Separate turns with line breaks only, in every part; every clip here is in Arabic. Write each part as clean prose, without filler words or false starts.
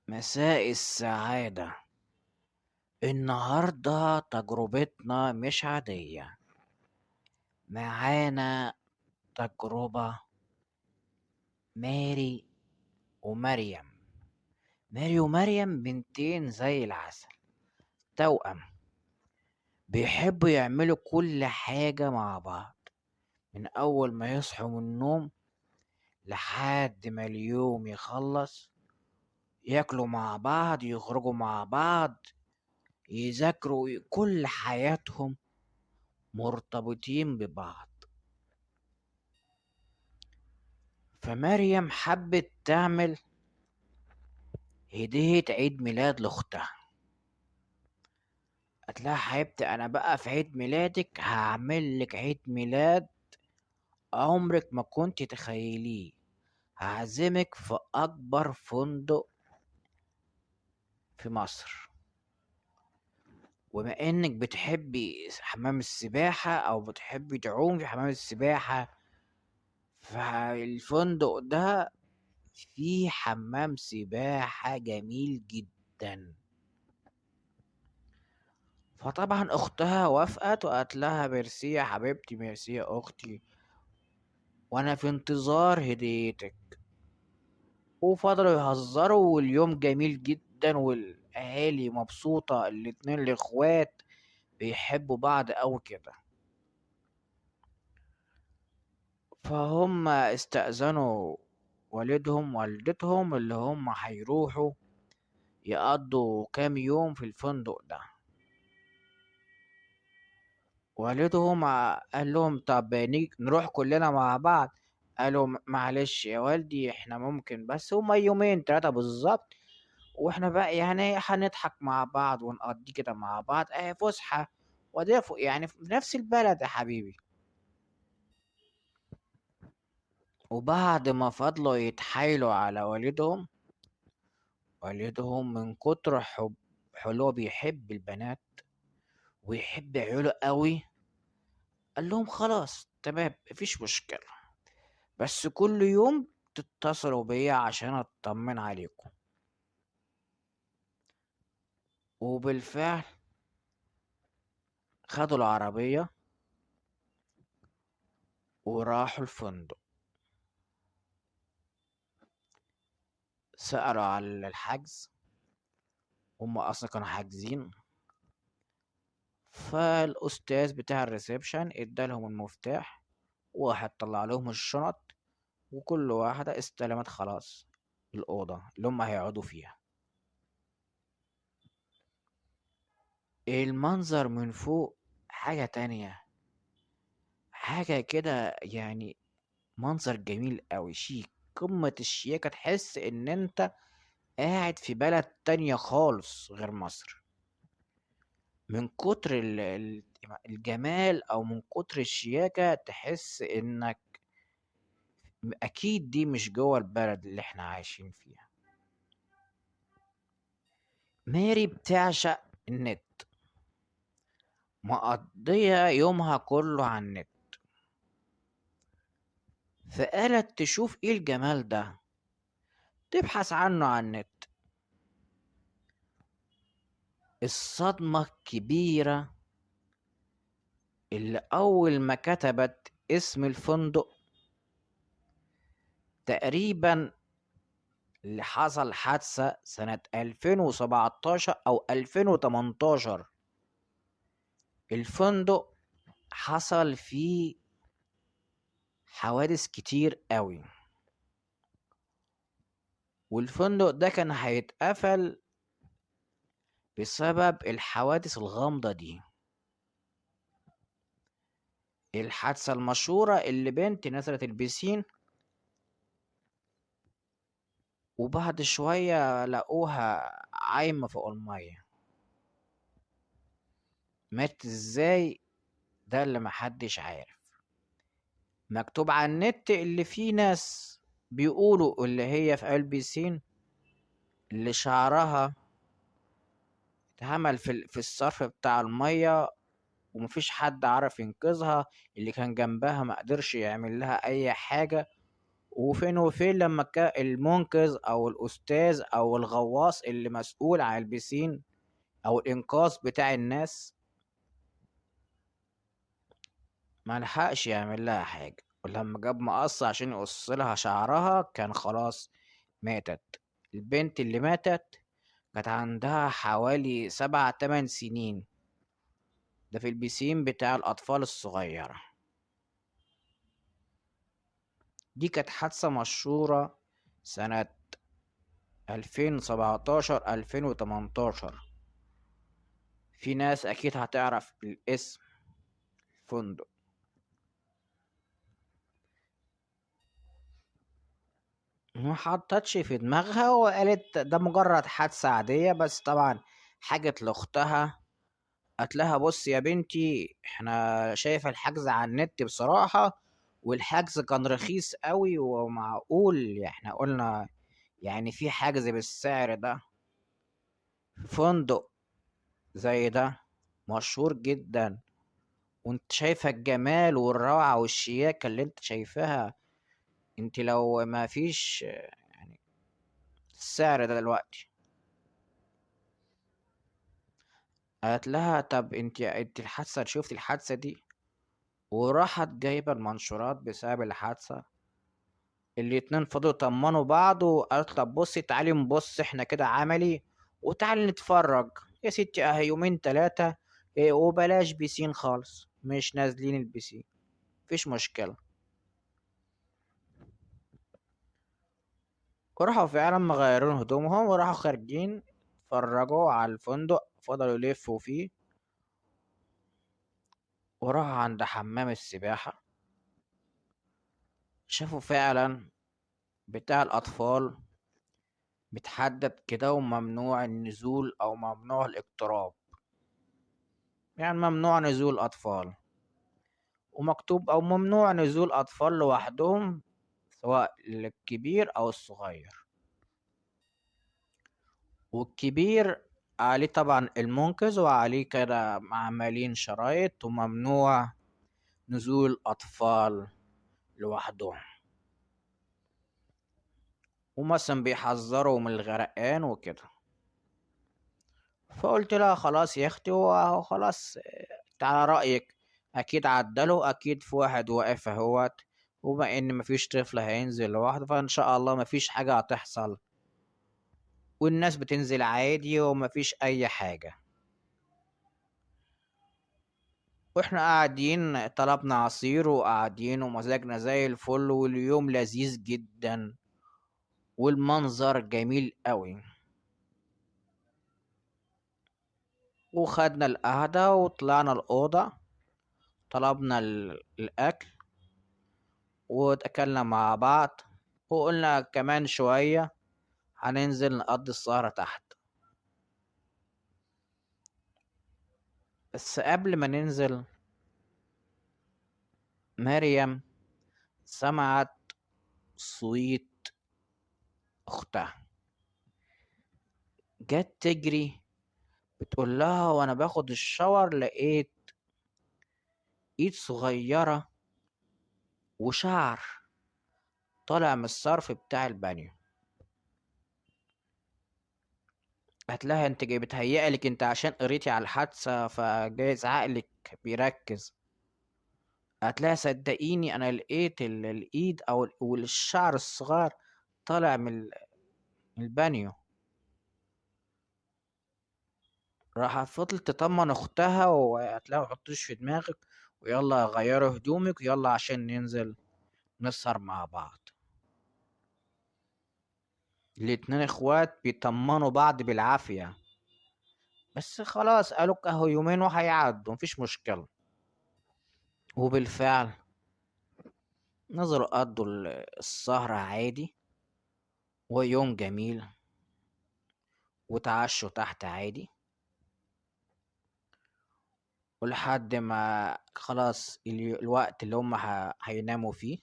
مساء السعادة. النهاردة تجربتنا مش عادية. معانا تجربة ماري ومريم. ماري ومريم بنتين زي العسل، توأم، بيحبوا يعملوا كل حاجة مع بعض، من أول ما يصحوا من النوم لحد ما اليوم يخلص. ياكلوا مع بعض، يخرجوا مع بعض، يذاكروا، كل حياتهم مرتبطين ببعض. فمريم حبت تعمل هدية عيد ميلاد لأختها. قالت لها حبيبتي، أنا بقى في عيد ميلادك هعمل لك عيد ميلاد عمرك ما كنت تخيليه. هعزمك في أكبر فندق في مصر، وبما إنك بتحبي حمام السباحة أو بتحبي تعومي في حمام السباحة، فالفندق ده فيه حمام سباحة جميل جدا. فطبعا اختها وافقت وقالت لها ميرسي يا حبيبتي، ميرسي يا اختي، وانا في انتظار هديتك. وفضلوا يهزروا واليوم جميل جدا والاهالي مبسوطة، الاتنين الاخوات بيحبوا بعض اوي كده. فهم استأذنوا والدهم والدتهم اللي هم هيروحوا يقضوا كام يوم في الفندق ده. والدهم قال لهم طب نروح كلنا مع بعض. قالوا معلش يا والدي، احنا ممكن بس هما يومين تلاتة بالظبط، واحنا بقى يعني هنضحك مع بعض ونقضي كده مع بعض فسحة ودافئ يعني في نفس البلد يا حبيبي. وبعد ما فضلوا يتحايلوا على والدهم، والدهم من كتر حلو بيحب البنات ويحب عياله قوي، قال لهم خلاص تمام مفيش مشكلة، بس كل يوم تتصلوا بيا عشان اطمن عليكم. وبالفعل خدوا العربية وراحوا الفندق. سألوا على الحجز، هم اصلا كانوا حاجزين. فالاستاذ بتاع الريسبشن ادالهم المفتاح، واحد طلع لهم الشنط، وكل واحدة استلمت خلاص الأوضة اللي هم هيقعدوا فيها. المنظر من فوق حاجة تانية، حاجة كده يعني، منظر جميل أوي، شيك، قمة الشياكة، تحس إن أنت قاعد في بلد تانية خالص غير مصر. من كتر الجمال أو من كتر الشياكة تحس إنك أكيد دي مش جوه البلد اللي إحنا عايشين فيها. ماري بتعشق النت، مقضية يومها كله على النت. فقالت تشوف إيه الجمال ده، تبحث عنه على النت. الصدمة الكبيرة اللي أول ما كتبت اسم الفندق تقريبا اللي حصل حادثة سنة 2017 أو 2018. الفندق حصل فيه حوادث كتير قوي، والفندق ده كان هيتقفل بسبب الحوادث الغامضة دي. الحادثة المشهورة اللي بنت نزلت البسين وبعد شوية لقوها عايمة فوق المية. مات ازاي؟ ده اللي محدش عارف. مكتوب على النت اللي فيه ناس بيقولوا اللي هي في قلب البسين اللي شعرها اتهمل في الصرف بتاع المية، ومفيش حد عرف ينقذها، اللي كان جنبها ما قدرش يعمل لها اي حاجة، وفين وفين لما كان المنقذ او الاستاذ او الغواص اللي مسؤول عن البسين او الانقاذ بتاع الناس ما لحقش يعمل لها حاجة، ولما جاب مقص عشان يقص لها شعرها كان خلاص ماتت. البنت اللي ماتت كانت عندها حوالي 7 8 سنين، ده في البسين بتاع الأطفال الصغيرة. دي كانت حادثة مشهورة سنة 2017 2018. في ناس أكيد هتعرف الاسم فندق. ما حطتش في دماغها وقالت ده مجرد حادثة عادية، بس طبعا حاجت لأختها قالت لها بص يا بنتي احنا شايفة الحجز على النت بصراحة، والحجز كان رخيص قوي ومعقول، احنا قلنا يعني في حجز بالسعر ده في فندق زي ده مشهور جدا، وانت شايفة الجمال والروعة والشياكة اللي انت شايفاها، انت لو ما فيش يعني السعر ده دلوقتي. قالت لها طب انت الحادثة شفتي الحادثة دي؟ وراحت جايبة المنشورات بسبب الحادثة. الاتنين فضلوا يطمنوا بعض، وقالت طب بصي تعالي نبص احنا كده عملي وتعالي نتفرج يا ستي اهي يومين تلاتة، وبلاش بيسين خالص، مش نازلين البيسين، مفيش مشكلة. وراحوا فعلا مغيرين هدومهم وراحوا خارجين اتفرجوا على الفندق، فضلوا يلفوا فيه، وراحوا عند حمام السباحة شافوا فعلا بتاع الأطفال متحدد كده وممنوع النزول أو ممنوع الاقتراب، يعني ممنوع نزول أطفال، ومكتوب أو ممنوع نزول أطفال لوحدهم سواء الكبير أو الصغير. والكبير عليه طبعا المنقذ وعليه كده عمالين شرايط وممنوع نزول أطفال لوحدهم، ومثلا بيحذروا من الغرقان وكده. فقلت لها خلاص يا اختي وخلاص، على رأيك اكيد عدلوا، اكيد في واحد واقف اهوت، وبما ان مفيش طفل هينزل لوحده فان شاء الله مفيش حاجة هتحصل، والناس بتنزل عادي ومفيش اي حاجة. واحنا قاعدين طلبنا عصير وقاعدين ومزاجنا زي الفل واليوم لذيذ جدا والمنظر جميل قوي. وخدنا القعدة وطلعنا الأوضة، طلبنا الأكل واتأكلنا مع بعض، وقلنا كمان شوية هننزل نقضي السهرة تحت. بس قبل ما ننزل مريم سمعت صويت أختها جت تجري بتقول لها وأنا باخد الشاور لقيت إيد صغيرة وشعر طالع من الصرف بتاع البانيو. قالت لها انت جاي بتهيألك انت عشان قريتي على الحادثة فجايز عقلك بيركز. قالت لها صدقيني انا لقيت الايد او والشعر الصغير طالع من البانيو. راح فضلت تطمن اختها وقالت لها متحطيش في دماغك، ويلا غيروا هدومك ويلا عشان ننزل نسهر مع بعض. الاتنين اخوات بيطمنوا بعض بالعافية، بس خلاص قالوا اهو يومين وهيعدوا مفيش مشكلة. وبالفعل نزلوا قضوا السهرة عادي، ويوم جميل، وتعشوا تحت عادي، ولحد ما خلاص الوقت اللي هم هيناموا فيه،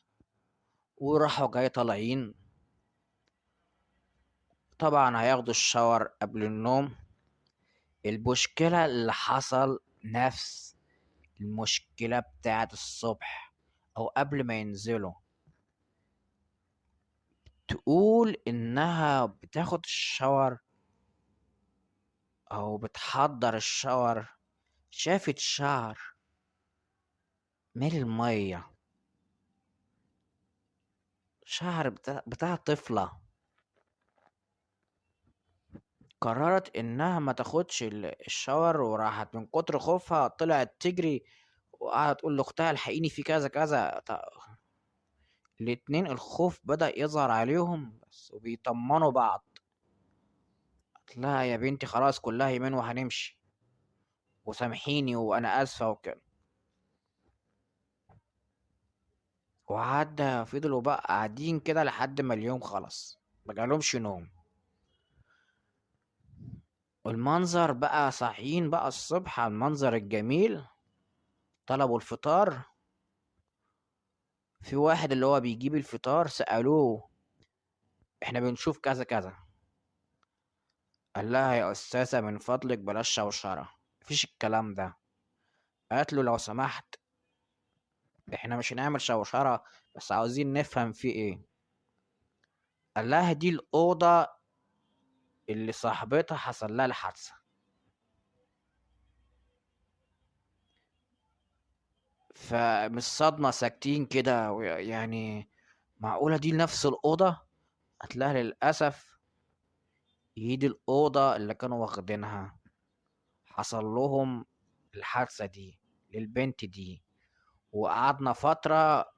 وراحوا جاي طالعين طبعا هياخدوا الشاور قبل النوم. المشكلة اللي حصل نفس المشكلة بتاعت الصبح أو قبل ما ينزلوا، تقول إنها بتاخد الشاور أو بتحضر الشاور، شافت شعر مالي المية، شعر بتاع طفلة. قررت إنها ما تاخدش الشاور، وراحت من كتر خوفها طلعت تجري وقعدت تقول لأختها الحقيني في كذا كذا. الاتنين الخوف بدأ يظهر عليهم بس وبيطمنوا بعض. قلت لها يا بنتي خلاص كلها يمين وهنمشي، وسامحيني وأنا آسفة وكده. وعدى فضلوا بقى قاعدين كده لحد ما اليوم خلص، مجالهمش نوم. والمنظر بقى صاحيين بقى الصبح على المنظر الجميل، طلبوا الفطار. في واحد اللي هو بيجيب الفطار سألوه احنا بنشوف كذا كذا. قال لها يا أستاذة من فضلك بلاش شوشرة، مفيش الكلام ده. قالت له لو سمحت احنا مش هنعمل شوشرة، بس عاوزين نفهم في ايه. قال لها دي الأوضة اللي صاحبتها حصل لها الحادثة. فمش صدمة ساكتين كده يعني معقولة دي نفس الأوضة؟ قالت لها للأسف هي دي الأوضة اللي كانوا واخدينها، حصل لهم الحادثة دي للبنت دي. وقعدنا فترة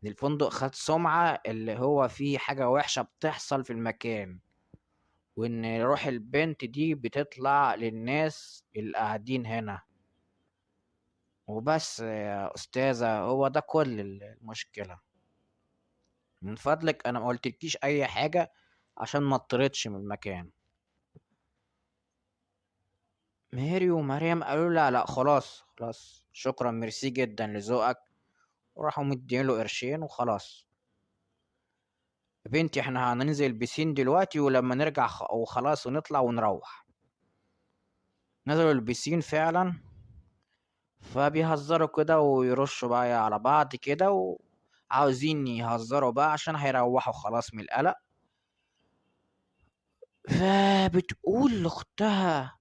الفندق خد سمعة اللي هو فيه حاجة وحشة بتحصل في المكان، وإن روح البنت دي بتطلع للناس اللي قاعدين هنا. وبس يا أستاذة هو ده كل المشكلة. من فضلك أنا ما قلتلكيش أي حاجة عشان ما اضطردش من المكان. ماري ومريم قالوا لا لا خلاص خلاص شكرا ميرسي جدا لذوقك، وراحوا مدينله قرشين وخلاص. يا بنتي احنا هننزل البسين دلوقتي ولما نرجع وخلاص ونطلع ونروح. نزلوا البسين فعلا، فبيهزروا كده ويرشوا بقى على بعض كده، وعاوزين يهزروا بقى عشان هيروحوا خلاص من القلق. فبتقول لاختها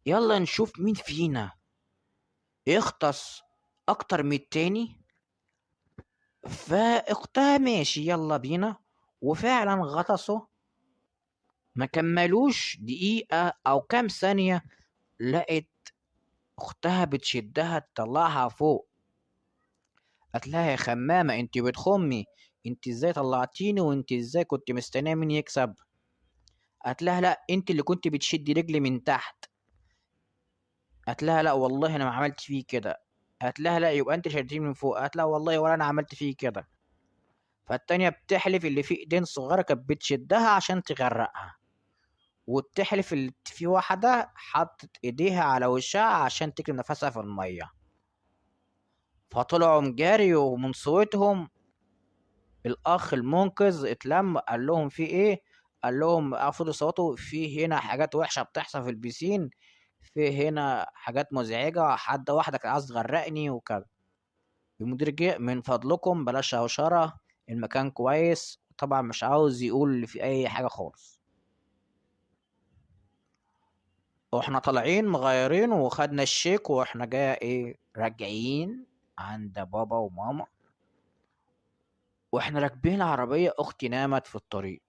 يلا نشوف مين فينا يغطس اكتر من التاني. فاختها ماشي يلا بينا، وفعلا غطسوا. ما كملوش دقيقة او كام ثانية لقت اختها بتشدها تطلعها فوق. قالت لها يا خمامة انت بتخمي، انت ازاي طلعتيني وانت ازاي كنت مستنيه مين يكسب؟ قالت لها لا انت اللي كنت بتشدي رجلي من تحت. قالت لها لا والله انا ما عملت فيه كده. قالت لها لا يبقى انت شدتيني من فوق. قالت لها والله ولا انا عملت فيه كده. فالتانية بتحلف اللي في ايدين صغيرة كانت بتشدها عشان تغرقها، وبتحلف اللي في واحدة حطت ايديها على وشها عشان تكتم نفسها في المية. فطلعوا مجاري ومن صوتهم الاخ المنقذ اتلم قال لهم في ايه. قال لهم المفروض يصوتوا في هنا حاجات وحشه بتحصل في البسين، في هنا حاجات مزعجه، حد واحده كانت عايز تغرقني وكده. المدير جه من فضلكم بلاش شوشره، المكان كويس. طبعا مش عاوز يقول في اي حاجه خالص. واحنا طالعين مغيرين وخدنا الشيك واحنا جايه ايه راجعين عند بابا وماما. واحنا راكبين العربيه اختي نامت في الطريق.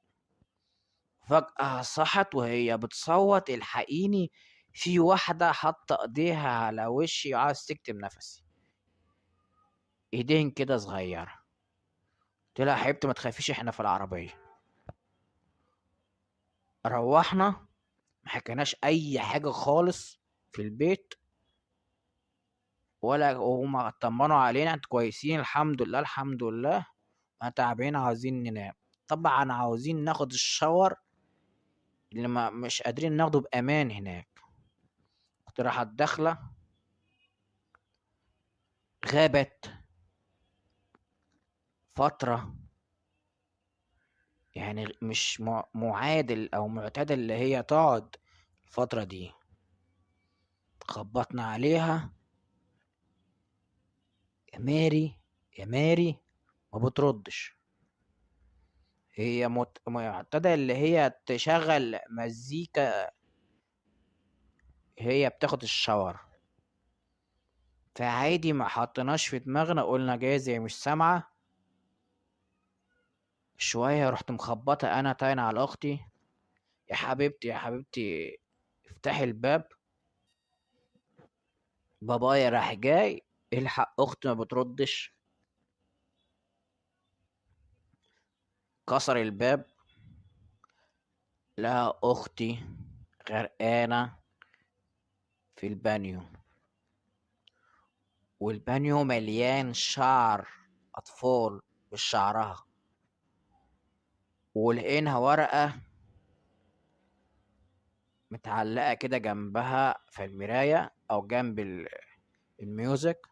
فجأة صحت وهي بتصوت الحقيني، في واحدة حاطة ايديها على وشي وعاوز تكتم نفسي، ايدين كده صغيرة. قلت لها يا حبيبتي ما تخافيش احنا في العربية. روحنا ما حكيناش اي حاجة خالص في البيت، ولا هما طمنوا علينا انتوا كويسين الحمد لله الحمد لله، ما تعبانين عاوزين ننام. طبعا عاوزين ناخد الشاور اللي ما مش قادرين ناخده بأمان هناك. كنت راحت داخلة، غابت فترة، يعني مش معادل او معتدل اللي هي تقعد الفترة دي. خبطنا عليها يا ماري يا ماري، ما بتردش. هي معتادة اللي هي تشغل مزيكا، هي بتاخد الشاور. فعادي ما حطيناش في دماغنا، قلنا جايز هي مش سامعة. شوية رحت مخبطة انا تاني على اختي: يا حبيبتي يا حبيبتي افتحي الباب. بابايا راح جاي، الحق اختي ما بتردش، كسر الباب، لقى اختي غرقانة في البانيو، والبانيو مليان شعر اطفال بشعرها، ولقينا ورقة متعلقة كده جنبها في المراية او جنب الميوزك: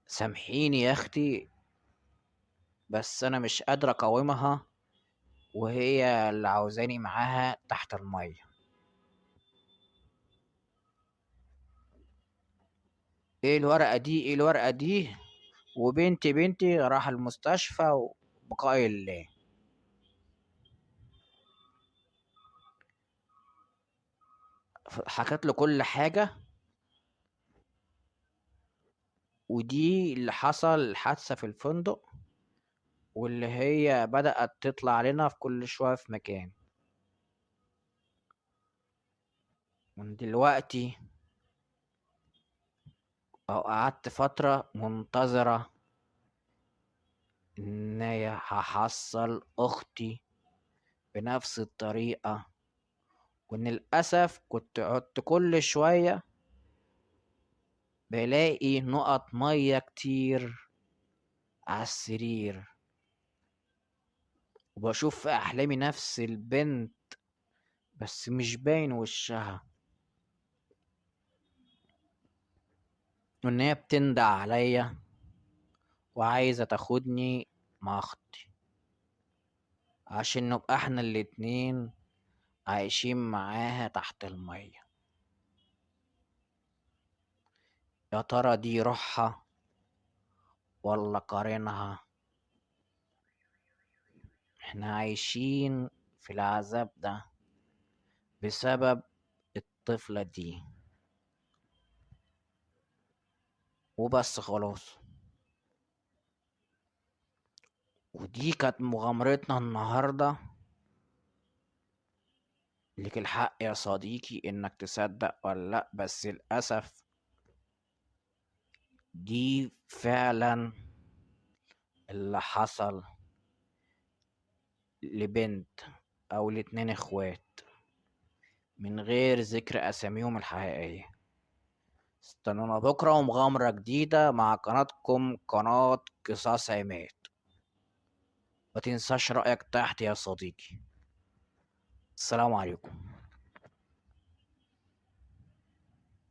سامحيني يا اختي بس انا مش قادرة اقاومها، وهي اللي عاوزاني معاها تحت المية. ايه الورقة دي، ايه الورقة دي؟ وبنتي راح المستشفى وبقاء الله. حكت له كل حاجة، ودي اللي حصل الحادثة في الفندق، واللي هي بدأت تطلع علينا في كل شوية في مكان. من دلوقتي أو قعدت فترة منتظرة إن هي هحصل أختي بنفس الطريقة، وإن للأسف كنت قعدت كل شوية بلاقي نقط مية كتير على السرير، وبشوف في أحلامي نفس البنت بس مش باين وشها، وإن هي بتندع عليا وعايزة تاخدني مع أختي عشان نبقى احنا الاتنين عايشين معاها تحت المية. يا ترى دي روحها ولا قارنها؟ احنا عايشين في العذاب ده بسبب الطفلة دي وبس خلاص. ودي كانت مغامرتنا النهاردة. لك الحق يا صديقي انك تصدق ولا لا، بس للأسف دي فعلا اللي حصل لبنت او لاتنين اخوات من غير ذكر اساميهم الحقيقية. استنونا بكرة ومغامرة جديدة مع قناتكم، قناة قصص عماد. ما تنساش رأيك تحت يا صديقي. السلام عليكم.